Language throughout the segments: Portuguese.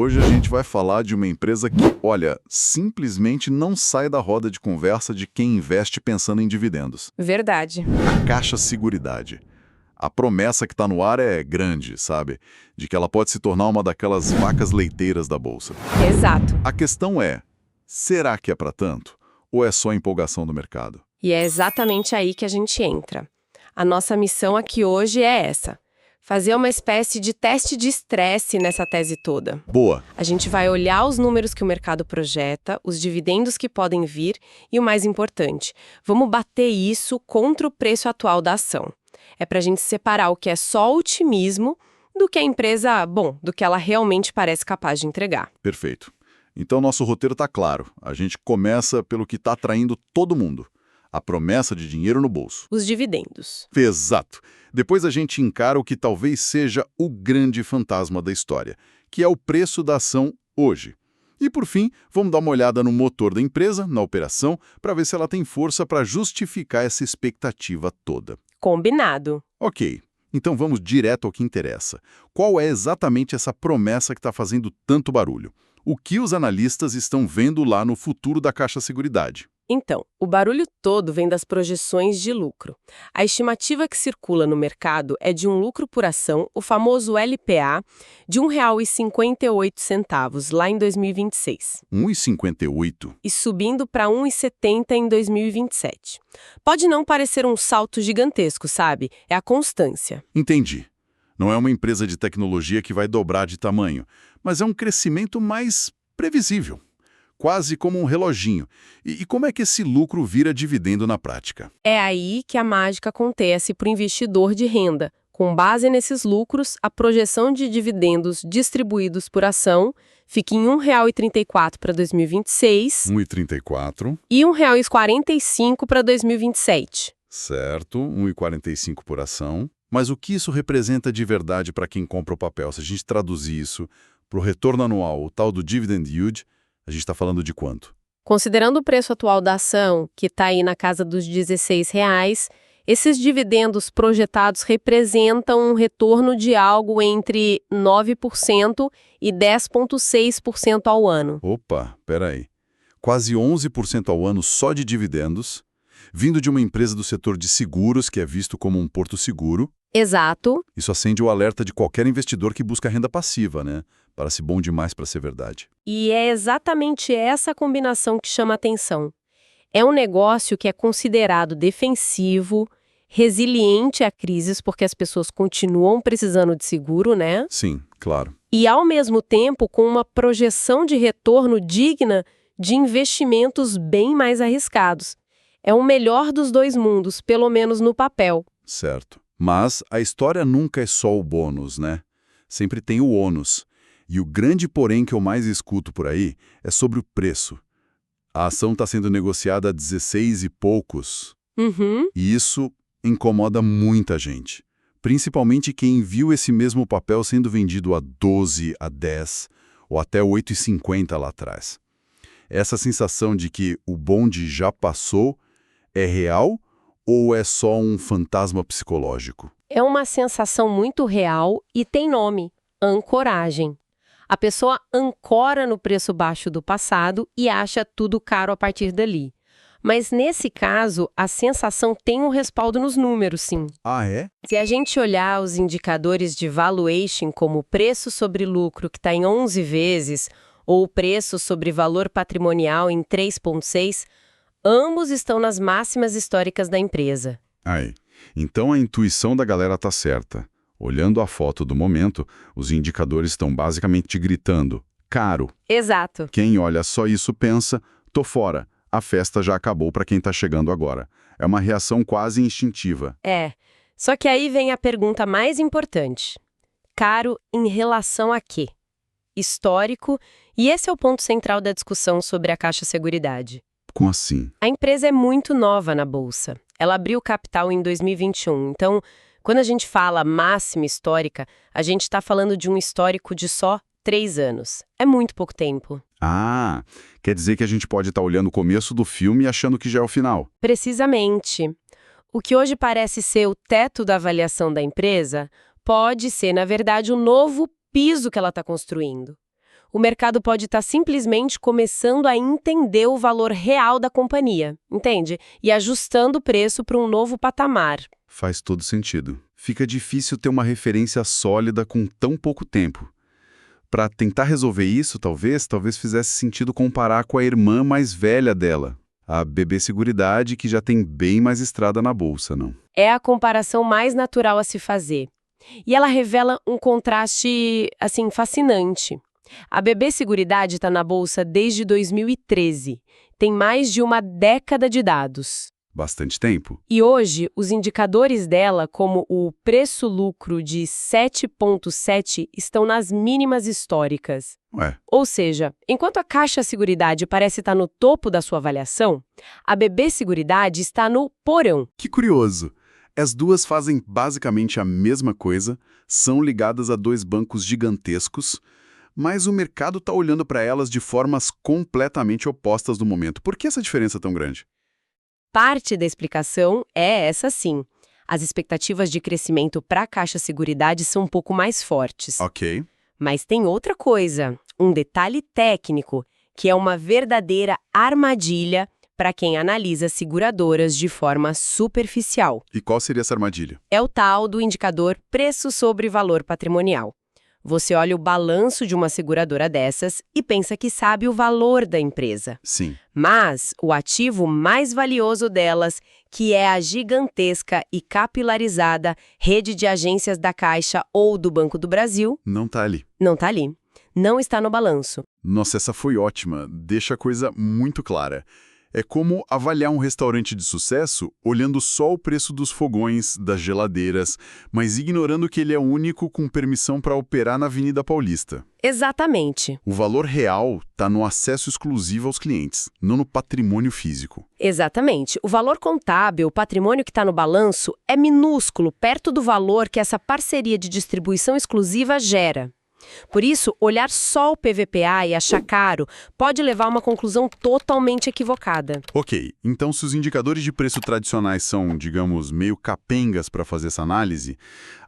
Hoje a gente vai falar de uma empresa que, olha, simplesmente não sai da roda de conversa de quem investe pensando em dividendos. Verdade. A Caixa Seguridade. A promessa que está no ar é grande, sabe? De que ela pode se tornar uma daquelas vacas leiteiras da Bolsa. Exato. A questão é, será que é para tanto? Ou é só empolgação do mercado? E é exatamente aí que a gente entra. A nossa missão aqui hoje é essa: fazer uma espécie de teste de estresse nessa tese toda. Boa. A gente vai olhar os números que o mercado projeta, os dividendos que podem vir e o mais importante, vamos bater isso contra o preço atual da ação. É para a gente separar o que é só otimismo do que a empresa, do que ela realmente parece capaz de entregar. Perfeito. Então nosso roteiro está claro. A gente começa pelo que está atraindo todo mundo. A promessa de dinheiro no bolso. Os dividendos. Exato. Depois a gente encara o que talvez seja o grande fantasma da história, que é o preço da ação hoje. E por fim, vamos dar uma olhada no motor da empresa, na operação, para ver se ela tem força para justificar essa expectativa toda. Combinado. Ok, então vamos direto ao que interessa. Qual é exatamente essa promessa que está fazendo tanto barulho? O que os analistas estão vendo lá no futuro da Caixa Seguridade? Então, o barulho todo vem das projeções de lucro. A estimativa que circula no mercado é de um lucro por ação, o famoso LPA, de R$ 1,58 lá em 2026. 1,58? E subindo para R$ 1,70 em 2027. Pode não parecer um salto gigantesco, sabe? É a constância. Entendi. Não é uma empresa de tecnologia que vai dobrar de tamanho, mas é um crescimento mais previsível. Quase como um reloginho. E como é que esse lucro vira dividendo na prática? É aí que a mágica acontece para o investidor de renda. Com base nesses lucros, a projeção de dividendos distribuídos por ação fica em R$ 1,34 para 2026 1,34. e R$ 1,45 para 2027. Certo, 1,45 por ação. Mas o que isso representa de verdade para quem compra o papel? Se a gente traduzir isso para o retorno anual, o tal do dividend yield, a gente está falando de quanto? Considerando o preço atual da ação, que está aí na casa dos R$ 16, esses dividendos projetados representam um retorno de algo entre 9% e 10,6% ao ano. Opa, peraí. Quase 11% ao ano só de dividendos, vindo de uma empresa do setor de seguros, que é visto como um porto seguro. Exato. Isso acende o alerta de qualquer investidor que busca renda passiva, né? Parece bom demais para ser verdade. E é exatamente essa combinação que chama a atenção. É um negócio que é considerado defensivo, resiliente a crises, porque as pessoas continuam precisando de seguro, né? Sim, claro. E, ao mesmo tempo, com uma projeção de retorno digna de investimentos bem mais arriscados. É o melhor dos dois mundos, pelo menos no papel. Certo. Mas a história nunca é só o bônus, né? Sempre tem o ônus. E o grande porém que eu mais escuto por aí é sobre o preço. A ação está sendo negociada a 16 e poucos. Uhum. E isso incomoda muita gente. Principalmente quem viu esse mesmo papel sendo vendido a 12, a 10 ou até 8,50 lá atrás. Essa sensação de que o bonde já passou é real ou é só um fantasma psicológico? É uma sensação muito real e tem nome: ancoragem. A pessoa ancora no preço baixo do passado e acha tudo caro a partir dali. Mas nesse caso, a sensação tem um respaldo nos números, sim. Ah, é? Se a gente olhar os indicadores de valuation, como o preço sobre lucro, que está em 11 vezes, ou o preço sobre valor patrimonial em 3,6, ambos estão nas máximas históricas da empresa. Aí. Então a intuição da galera tá certa. Olhando a foto do momento, os indicadores estão basicamente gritando: caro. Exato. Quem olha só isso pensa: tô fora. A festa já acabou para quem tá chegando agora. É uma reação quase instintiva. É. Só que aí vem a pergunta mais importante. Caro em relação a quê? Histórico, e esse é o ponto central da discussão sobre a Caixa Seguridade. Como assim? A empresa é muito nova na Bolsa. Ela abriu capital em 2021, então, quando a gente fala máxima histórica, a gente está falando de um histórico de só 3 anos. É muito pouco tempo. Ah, quer dizer que a gente pode estar olhando o começo do filme e achando que já é o final. Precisamente. O que hoje parece ser o teto da avaliação da empresa pode ser, na verdade, o novo piso que ela está construindo. o mercado pode estar simplesmente começando a entender o valor real da companhia, entende? E ajustando o preço para um novo patamar. Faz todo sentido. Fica difícil ter uma referência sólida com tão pouco tempo. Para tentar resolver isso, talvez fizesse sentido comparar com a irmã mais velha dela, a BB Seguridade, que já tem bem mais estrada na bolsa, não? É a comparação mais natural a se fazer. E ela revela um contraste, assim, fascinante. A BB Seguridade está na bolsa desde 2013. Tem mais de uma década de dados. Bastante tempo. E hoje, os indicadores dela, como o preço-lucro de 7,7, estão nas mínimas históricas. Ué, Ou seja, enquanto a Caixa Seguridade parece estar no topo da sua avaliação, a BB Seguridade está no porão. que curioso. As duas fazem basicamente a mesma coisa, são ligadas a dois bancos gigantescos, mas o mercado está olhando para elas de formas completamente opostas no momento. Por que essa diferença tão grande? Parte da explicação é essa sim. As expectativas de crescimento para a Caixa Seguridade são um pouco mais fortes. Ok. Mas tem outra coisa, um detalhe técnico, que é uma verdadeira armadilha para quem analisa seguradoras de forma superficial. E qual seria essa armadilha? É o tal do indicador preço sobre valor patrimonial. Você olha o balanço de uma seguradora dessas e pensa que sabe o valor da empresa. Sim. Mas o ativo mais valioso delas, que é a gigantesca e capilarizada rede de agências da Caixa ou do Banco do Brasil, Não tá ali. não está ali. Não está no balanço. Nossa, essa foi ótima. Deixa a coisa muito clara. É como avaliar um restaurante de sucesso olhando só o preço dos fogões, das geladeiras, mas ignorando que ele é único com permissão para operar na Avenida Paulista. Exatamente. O valor real está no acesso exclusivo aos clientes, não no patrimônio físico. Exatamente. O valor contábil, o patrimônio que está no balanço, é minúsculo perto do valor que essa parceria de distribuição exclusiva gera. Por isso, olhar só o PVPA e achar caro pode levar a uma conclusão totalmente equivocada. Ok, então se os indicadores de preço tradicionais são, digamos, meio capengas para fazer essa análise,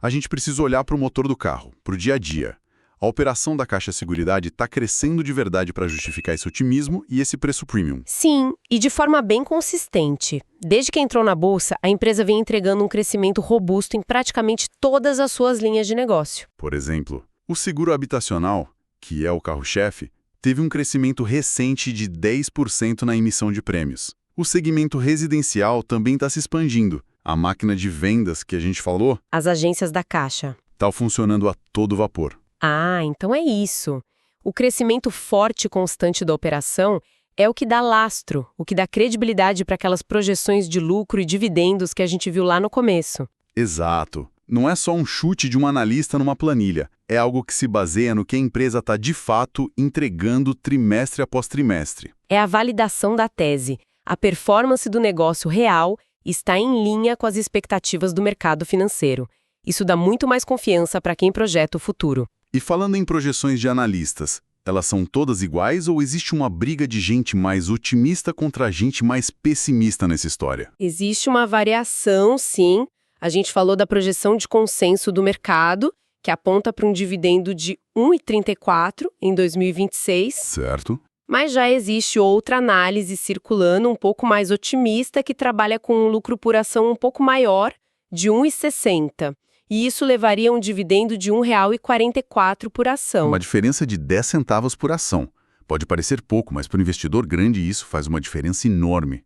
a gente precisa olhar para o motor do carro, para o dia a dia. A operação da Caixa Seguridade está crescendo de verdade para justificar esse otimismo e esse preço premium. Sim, e de forma bem consistente. Desde que entrou na bolsa, a empresa vem entregando um crescimento robusto em praticamente todas as suas linhas de negócio. Por exemplo, o seguro habitacional, que é o carro-chefe, teve um crescimento recente de 10% na emissão de prêmios. O segmento residencial também está se expandindo. A máquina de vendas que a gente falou As agências da Caixa. está funcionando a todo vapor. Ah, então é isso. O crescimento forte e constante da operação é o que dá lastro, o que dá credibilidade para aquelas projeções de lucro e dividendos que a gente viu lá no começo. Exato. Não é só um chute de um analista numa planilha. É algo que se baseia no que a empresa está de fato entregando trimestre após trimestre. É a validação da tese. A performance do negócio real está em linha com as expectativas do mercado financeiro. Isso dá muito mais confiança para quem projeta o futuro. E falando em projeções de analistas, elas são todas iguais ou existe uma briga de gente mais otimista contra gente mais pessimista nessa história? Existe uma variação, sim. A gente falou da projeção de consenso do mercado, que aponta para um dividendo de 1,34 em 2026. Certo. Mas já existe outra análise circulando um pouco mais otimista que trabalha com um lucro por ação um pouco maior, de 1,60. E isso levaria a um dividendo de R$ 1,44 por ação. Uma diferença de 10 centavos por ação. Pode parecer pouco, mas para o investidor grande isso faz uma diferença enorme.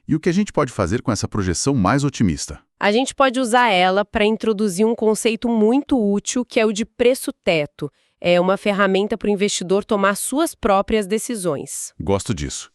E o que a gente pode fazer com essa projeção mais otimista? A gente pode usar ela para introduzir um conceito muito útil, que é o de preço-teto. É uma ferramenta para o investidor tomar suas próprias decisões. Gosto disso.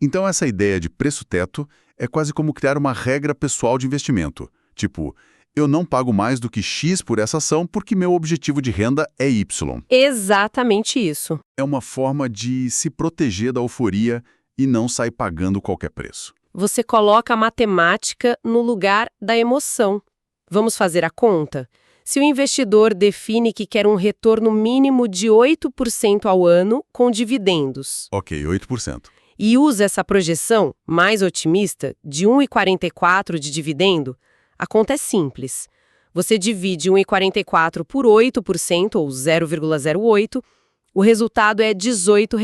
Então essa ideia de preço-teto é quase como criar uma regra pessoal de investimento. Tipo, eu não pago mais do que X por essa ação porque meu objetivo de renda é Y. Exatamente isso. É uma forma de se proteger da euforia e não sair pagando qualquer preço. Você coloca a matemática no lugar da emoção. Vamos fazer a conta? Se o investidor define que quer um retorno mínimo de 8% ao ano com dividendos. Ok, 8%. E usa essa projeção mais otimista de 1,44 de dividendo, a conta é simples. Você divide 1,44 por 8%, ou 0,08, O resultado é R$ 18.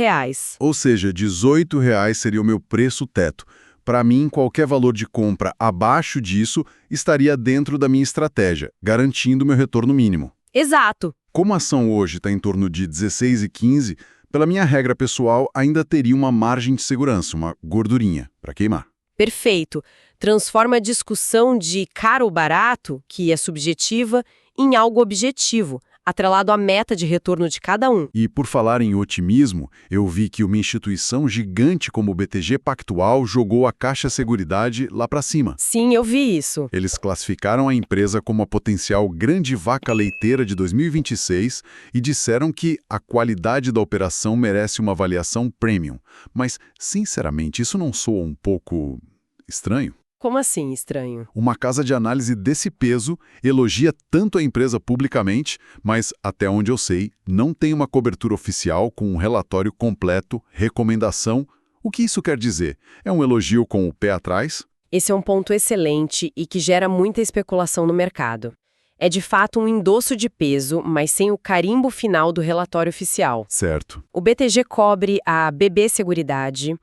Ou seja, R$ 18 seria o meu preço teto. Para mim, qualquer valor de compra abaixo disso estaria dentro da minha estratégia, garantindo meu retorno mínimo. Exato. Como a ação hoje está em torno de 16,15, pela minha regra pessoal, ainda teria uma margem de segurança, uma gordurinha, para queimar. Perfeito. Transforma a discussão de caro ou barato, que é subjetiva, em algo objetivo, atrelado à meta de retorno de cada um. E por falar em otimismo, eu vi que uma instituição gigante como o BTG Pactual jogou a Caixa Seguridade lá para cima. Sim, eu vi isso. Eles classificaram a empresa como a potencial grande vaca leiteira de 2026 e disseram que a qualidade da operação merece uma avaliação premium. Mas, sinceramente, isso não soa um pouco estranho? Como assim, estranho? Uma casa de análise desse peso elogia tanto a empresa publicamente, mas, até onde eu sei, não tem uma cobertura oficial com um relatório completo, recomendação. O que isso quer dizer? É um elogio com o pé atrás? Esse é um ponto excelente e que gera muita especulação no mercado. É de fato um endosso de peso, mas sem o carimbo final do relatório oficial. Certo. O BTG cobre a BB Seguridade,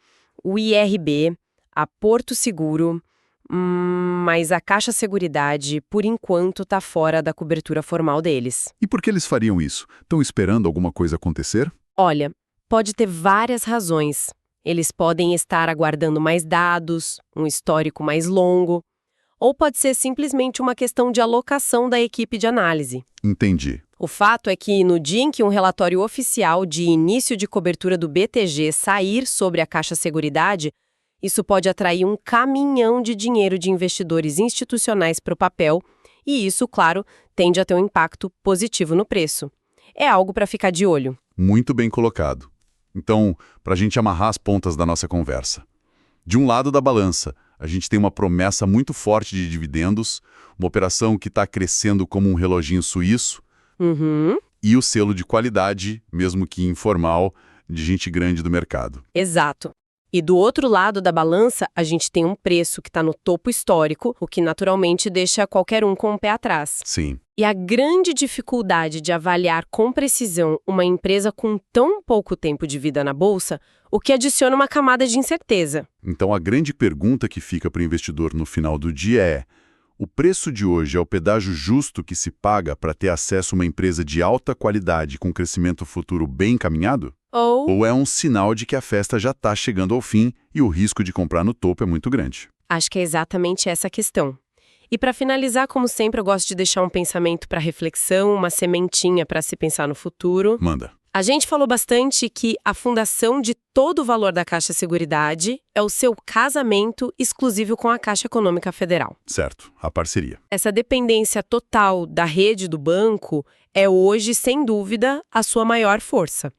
o IRB, a Porto Seguro, mas a Caixa Seguridade, por enquanto, está fora da cobertura formal deles. E por que eles fariam isso? Estão esperando alguma coisa acontecer? Olha, pode ter várias razões. Eles podem estar aguardando mais dados, um histórico mais longo, ou pode ser simplesmente uma questão de alocação da equipe de análise. Entendi. O fato é que, no dia em que um relatório oficial de início de cobertura do BTG sair sobre a Caixa Seguridade, isso pode atrair um caminhão de dinheiro de investidores institucionais para o papel, e isso, claro, tende a ter um impacto positivo no preço. É algo para ficar de olho. Muito bem colocado. Então, para a gente amarrar as pontas da nossa conversa. De um lado da balança, a gente tem uma promessa muito forte de dividendos, uma operação que está crescendo como um reloginho suíço, e o selo de qualidade, mesmo que informal, de gente grande do mercado. Exato. E do outro lado da balança, a gente tem um preço que está no topo histórico, o que naturalmente deixa qualquer um com o pé atrás. Sim. E a grande dificuldade de avaliar com precisão uma empresa com tão pouco tempo de vida na bolsa, o que adiciona uma camada de incerteza. Então a grande pergunta que fica para o investidor no final do dia é: o preço de hoje é o pedágio justo que se paga para ter acesso a uma empresa de alta qualidade com crescimento futuro bem encaminhado? Ou é um sinal de que a festa já está chegando ao fim e o risco de comprar no topo é muito grande? Acho que é exatamente essa a questão. E para finalizar, como sempre, eu gosto de deixar um pensamento para reflexão, uma sementinha para se pensar no futuro. Manda. A gente falou bastante que a fundação de todo o valor da Caixa Seguridade é o seu casamento exclusivo com a Caixa Econômica Federal. Certo, a parceria. Essa dependência total da rede do banco é hoje, sem dúvida, a sua maior força.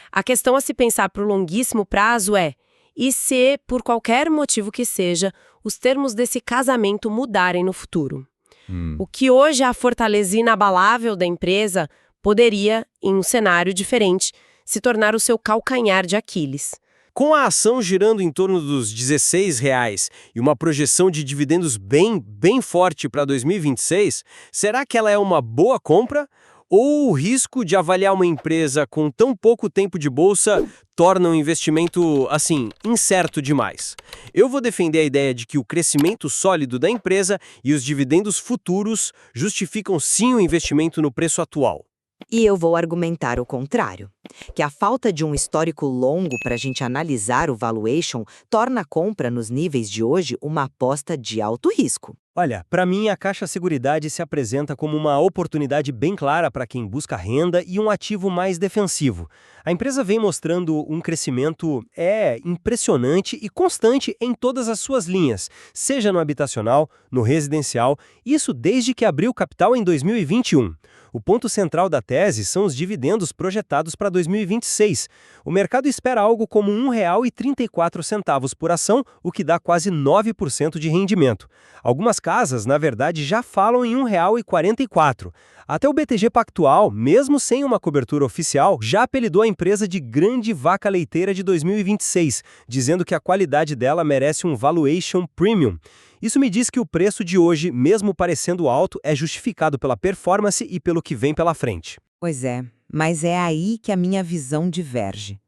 A questão a se pensar para o longuíssimo prazo é: e se, por qualquer motivo que seja, os termos desse casamento mudarem no futuro? O que hoje é a fortaleza inabalável da empresa poderia, em um cenário diferente, se tornar o seu calcanhar de Aquiles. Com a ação girando em torno dos R$16 e uma projeção de dividendos bem forte para 2026, será que ela é uma boa compra? Ou o risco de avaliar uma empresa com tão pouco tempo de bolsa torna um investimento, assim, incerto demais? Eu vou defender a ideia de que o crescimento sólido da empresa e os dividendos futuros justificam sim o investimento no preço atual. E eu vou argumentar o contrário, que a falta de um histórico longo para a gente analisar o valuation torna a compra nos níveis de hoje uma aposta de alto risco. Olha, para mim a Caixa Seguridade se apresenta como uma oportunidade bem clara para quem busca renda e um ativo mais defensivo. A empresa vem mostrando um crescimento impressionante e constante em todas as suas linhas, seja no habitacional, no residencial, isso desde que abriu capital em 2021. O ponto central da tese são os dividendos projetados para 2026. O mercado espera algo como R$ 1,34 por ação, o que dá quase 9% de rendimento. Algumas casas, na verdade, já falam em R$ 1,44. Até o BTG Pactual, mesmo sem uma cobertura oficial, já apelidou a empresa de grande vaca leiteira de 2026, dizendo que a qualidade dela merece um valuation premium. Isso me diz que o preço de hoje, mesmo parecendo alto, é justificado pela performance e pelo que vem pela frente. Pois é, mas é aí que a minha visão diverge.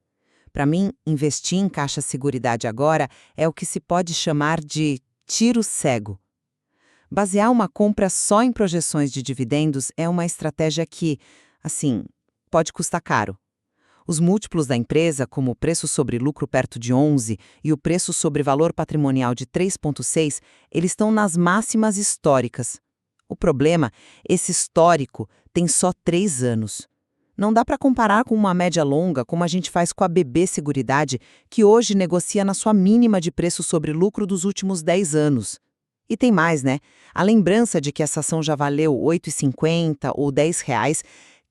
Para mim, investir em Caixa Seguridade agora é o que se pode chamar de tiro cego. Basear uma compra só em projeções de dividendos é uma estratégia que, assim, pode custar caro. Os múltiplos da empresa, como o preço sobre lucro perto de 11 e o preço sobre valor patrimonial de 3,6, eles estão nas máximas históricas. O problema, esse histórico tem só 3 anos. Não dá para comparar com uma média longa, como a gente faz com a BB Seguridade, que hoje negocia na sua mínima de preço sobre lucro dos últimos 10 anos. E tem mais, né? A lembrança de que essa ação já valeu R$ 8,50 ou R$ 10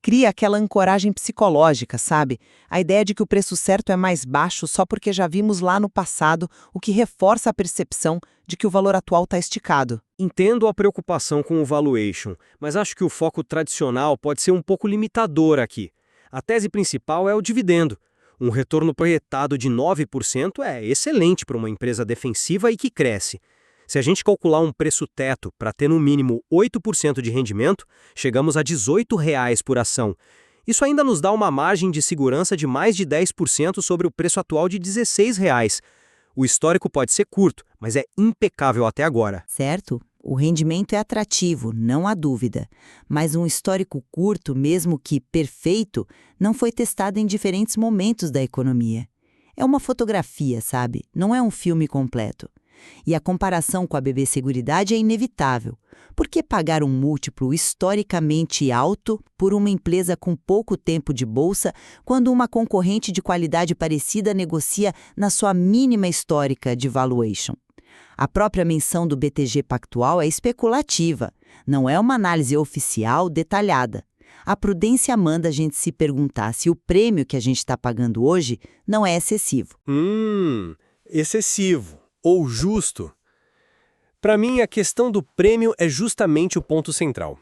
cria aquela ancoragem psicológica, sabe? A ideia de que o preço certo é mais baixo só porque já vimos lá no passado, o que reforça a percepção de que o valor atual está esticado. Entendo a preocupação com o valuation, mas acho que o foco tradicional pode ser um pouco limitador aqui. A tese principal é o dividendo. Um retorno projetado de 9% é excelente para uma empresa defensiva e que cresce. Se a gente calcular um preço teto para ter no mínimo 8% de rendimento, chegamos a R$ 18 por ação. Isso ainda nos dá uma margem de segurança de mais de 10% sobre o preço atual de R$ 16. O histórico pode ser curto, mas é impecável até agora. Certo? O rendimento é atrativo, não há dúvida. Mas um histórico curto, mesmo que perfeito, não foi testado em diferentes momentos da economia. É uma fotografia, sabe? Não é um filme completo. E a comparação com a BB Seguridade é inevitável. Por que pagar um múltiplo historicamente alto por uma empresa com pouco tempo de bolsa, quando uma concorrente de qualidade parecida negocia na sua mínima histórica de valuation? A própria menção do BTG Pactual é especulativa, não é uma análise oficial detalhada. A prudência manda a gente se perguntar se o prêmio que a gente está pagando hoje não é excessivo. Excessivo. Ou justo? Para mim, a questão do prêmio é justamente o ponto central.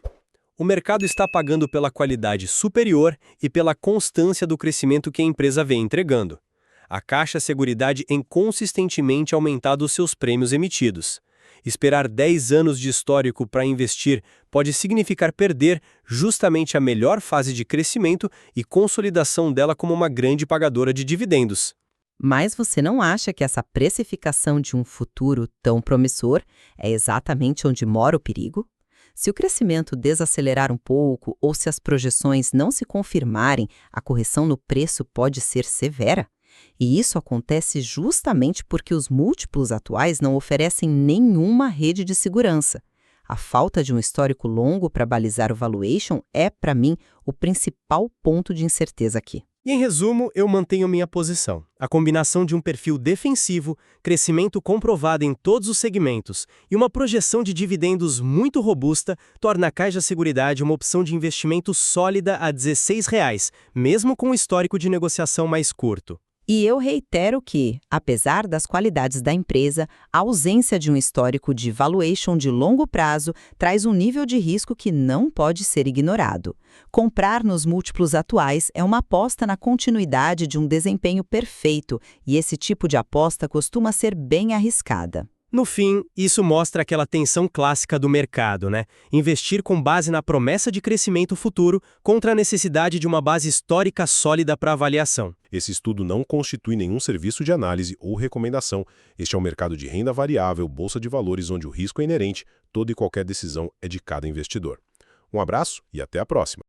O mercado está pagando pela qualidade superior e pela constância do crescimento que a empresa vem entregando. A Caixa Seguridade tem consistentemente aumentado os seus prêmios emitidos. Esperar 10 anos de histórico para investir pode significar perder justamente a melhor fase de crescimento e consolidação dela como uma grande pagadora de dividendos. Mas você não acha que essa precificação de um futuro tão promissor é exatamente onde mora o perigo? Se o crescimento desacelerar um pouco ou se as projeções não se confirmarem, a correção no preço pode ser severa. E isso acontece justamente porque os múltiplos atuais não oferecem nenhuma rede de segurança. A falta de um histórico longo para balizar o valuation é, para mim, o principal ponto de incerteza aqui. E, em resumo, eu mantenho minha posição. A combinação de um perfil defensivo, crescimento comprovado em todos os segmentos e uma projeção de dividendos muito robusta torna a Caixa Seguridade uma opção de investimento sólida a R$ 16, mesmo com o histórico de negociação mais curto. E eu reitero que, apesar das qualidades da empresa, a ausência de um histórico de valuation de longo prazo traz um nível de risco que não pode ser ignorado. Comprar nos múltiplos atuais é uma aposta na continuidade de um desempenho perfeito, e esse tipo de aposta costuma ser bem arriscada. No fim, isso mostra aquela tensão clássica do mercado, né? Investir com base na promessa de crescimento futuro contra a necessidade de uma base histórica sólida para avaliação. Esse estudo não constitui nenhum serviço de análise ou recomendação. Este é um mercado de renda variável, bolsa de valores, onde o risco é inerente, toda e qualquer decisão é de cada investidor. Um abraço e até a próxima!